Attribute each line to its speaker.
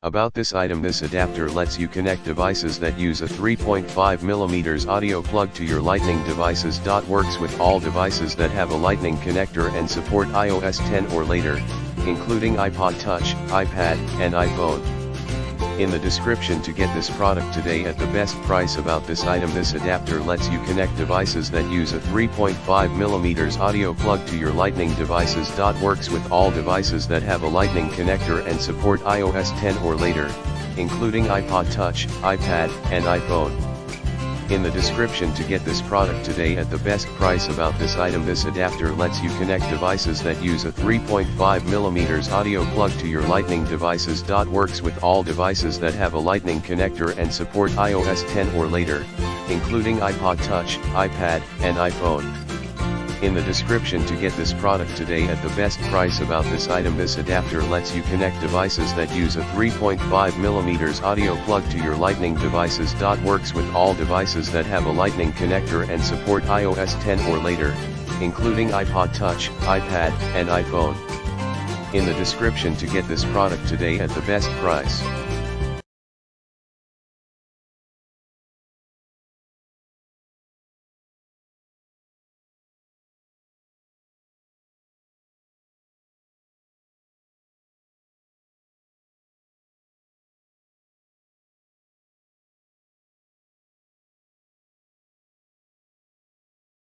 Speaker 1: About this item: this adapter lets you connect devices that use a 3.5mm audio plug to your Lightning devices. Works with all devices that have a Lightning connector and support iOS 10 or later, including iPod Touch, iPad, and iPhone. In the description to get this product today at the best price. About this item: this adapter lets you connect devices that use a 3.5mm audio plug to your Lightning devices. Works with all devices that have a Lightning connector and support iOS 10 or later, including iPod Touch, iPad, and iPhone. In the description to get this product today at the best price. About this item: this adapter lets you connect devices that use a 3.5mm audio plug to your Lightning devices. Works with all devices that have a Lightning connector and support iOS 10 or later, including iPod Touch, iPad, and iPhone. In the description to get this product today at the best price. About this item: this adapter lets you connect devices that use a 3.5mm audio plug to your Lightning devices. Works with all devices that have a Lightning connector and support iOS 10 or later, including iPod Touch, iPad, and iPhone. In the description to get this product today at the best price.